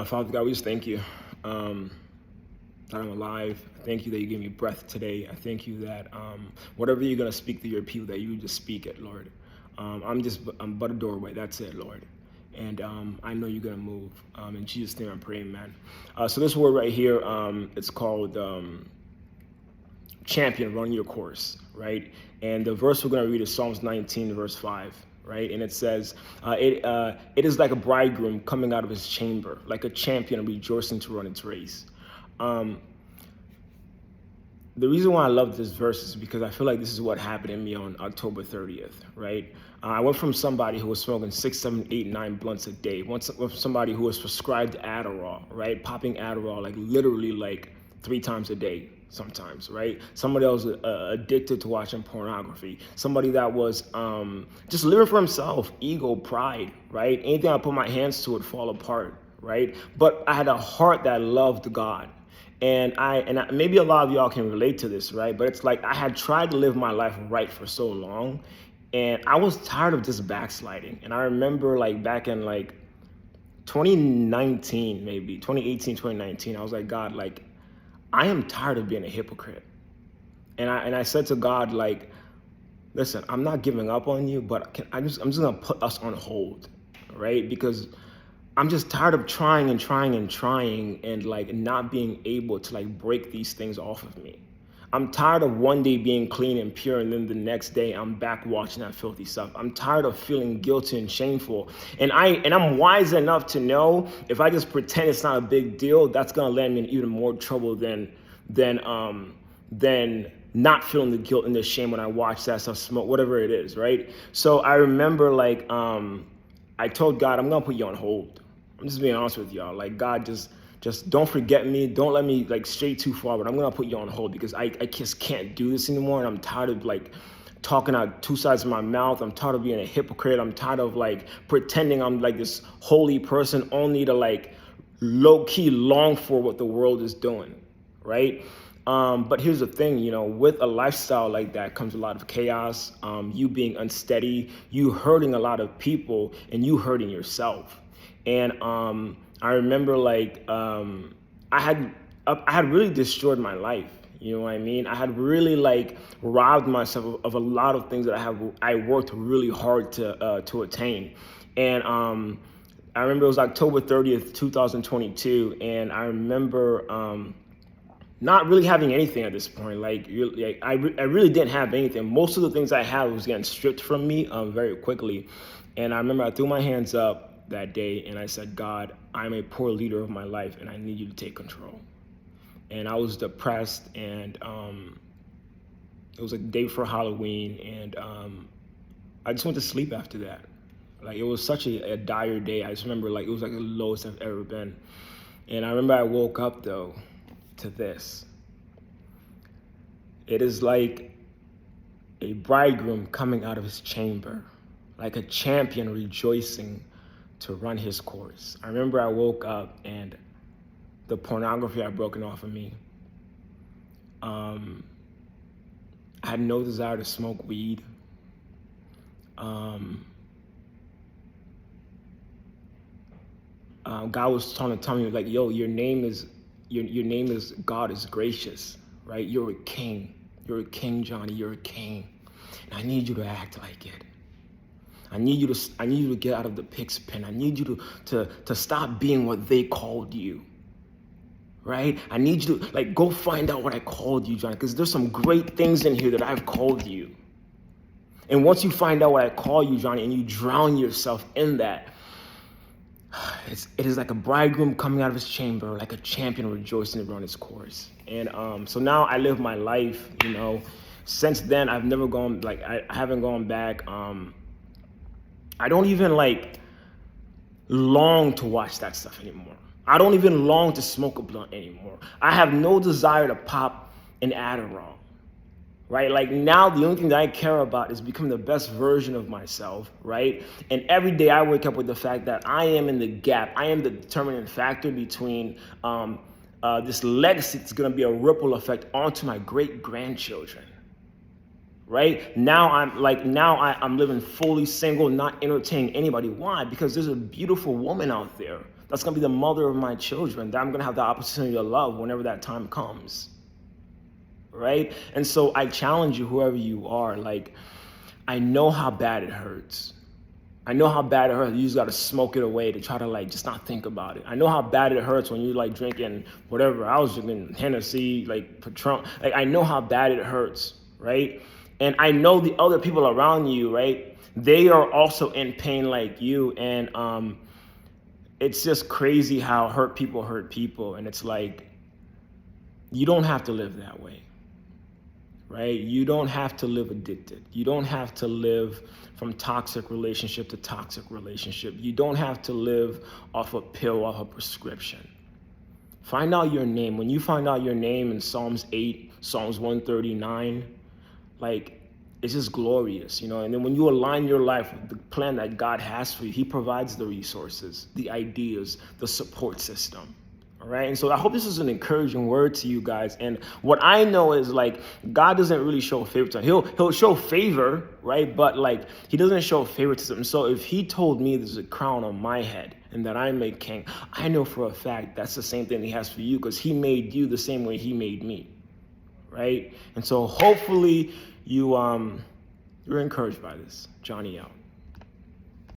Father God, we just thank you that I'm alive. I thank you that you gave me breath today. I thank you that whatever you're going to speak to your people, that you just speak it, Lord. I'm but a doorway. That's it, Lord. And I know you're going to move. In Jesus' name I pray, amen. So this word right here, it's called champion, run your course, right? And the verse we're going to read is Psalms 19, verse 5. Right, and it says, "It is like a bridegroom coming out of his chamber, like a champion rejoicing to run its race." Um, the reason why I love this verse is because I feel like this is what happened to me on October 30th, right? I went from somebody who was smoking 6, 7, 8, 9 blunts a day, with somebody who was prescribed Adderall, right? Popping Adderall like literally like 3 times a day sometimes, right? Somebody else addicted to watching pornography. Somebody that was just living for himself, ego, pride, right? Anything I put my hands to would fall apart, right? But I had a heart that loved God. Maybe a lot of y'all can relate to this, right? But it's like I had tried to live my life right for so long, and I was tired of just backsliding. And I remember like back in like 2019, maybe 2018, 2019, I was like, God, like I am tired of being a hypocrite. And I said to God, like, listen, I'm not giving up on you, but I'm just gonna put us on hold, right? Because I'm just tired of trying and trying and trying and like not being able to like break these things off of me. I'm tired of one day being clean and pure and then the next day I'm back watching that filthy stuff. I'm tired of feeling guilty and shameful. And I'm wise enough to know if I just pretend it's not a big deal, that's gonna land me in even more trouble than not feeling the guilt and the shame when I watch that stuff, smoke, whatever it is, right? So I remember like I told God, I'm gonna put you on hold. I'm just being honest with y'all. Like God, just don't forget me. Don't let me like stray too far. But I'm gonna put you on hold because I just can't do this anymore. And I'm tired of like talking out two sides of my mouth. I'm tired of being a hypocrite. I'm tired of like pretending I'm like this holy person only to like low key long for what the world is doing, right? But here's the thing, with a lifestyle like that comes a lot of chaos, you being unsteady, you hurting a lot of people, and you hurting yourself. And I remember like I had really destroyed my life. You know what I mean? I had really like robbed myself of a lot of things that I worked really hard to attain. And I remember it was October 30th, 2022, and I remember not really having anything at this point. I really didn't have anything. Most of the things I had was getting stripped from me very quickly. And I remember I threw my hands up that day and I said, God, I'm a poor leader of my life and I need you to take control. And I was depressed, and it was a day before Halloween, and I just went to sleep after that. Like it was such a dire day. I just remember like it was like the lowest I've ever been. And I remember I woke up though to this. It is like a bridegroom coming out of his chamber, like a champion rejoicing to run his course. I remember I woke up and the pornography had broken off of me. I had no desire to smoke weed. God was trying to tell me like, yo, your name is God is gracious, right? You're a king. You're a king, Johnny. You're a king. And I need you to act like it. I need you to get out of the pig's pen. I need you to stop being what they called you. Right? I need you to like go find out what I called you, Johnny, because there's some great things in here that I've called you. And once you find out what I call you, Johnny, and you drown yourself in that, it is like a bridegroom coming out of his chamber, like a champion rejoicing to run his course. And so now I live my life, Since then, I've never gone, like, I haven't gone back. I don't even like long to watch that stuff anymore. I don't even long to smoke a blunt anymore. I have no desire to pop an Adderall, right? Like now the only thing that I care about is becoming the best version of myself, right? And every day I wake up with the fact that I am in the gap. I am the determining factor between this legacy that's gonna be a ripple effect onto my great grandchildren. Right now, I'm living fully single, not entertaining anybody. Why? Because there's a beautiful woman out there That's going to be the mother of my children that I'm going to have the opportunity to love whenever that time comes. Right? And so I challenge you, whoever you are, like, I know how bad it hurts. I know how bad it hurts. You just got to smoke it away to try to like just not think about it. I know how bad it hurts when you like drinking whatever. I was drinking Hennessy, like Patron. Like I know how bad it hurts, right? And I know the other people around you, right? They are also in pain like you. And it's just crazy how hurt people. And it's like, you don't have to live that way. Right? You don't have to live addicted. You don't have to live from toxic relationship to toxic relationship. You don't have to live off a pill, off a prescription. Find out your name. When you find out your name in Psalms 8, Psalms 139, like, it's just glorious, you know? And then when you align your life with the plan that God has for you, he provides the resources, the ideas, the support system. All right. And so I hope this is an encouraging word to you guys. And what I know is like God doesn't really show favoritism. He'll show favor, right? But like he doesn't show favoritism. So if he told me there's a crown on my head and that I'm a king, I know for a fact that's the same thing he has for you because he made you the same way he made me. Right. And so hopefully you're encouraged by this. Johnny out.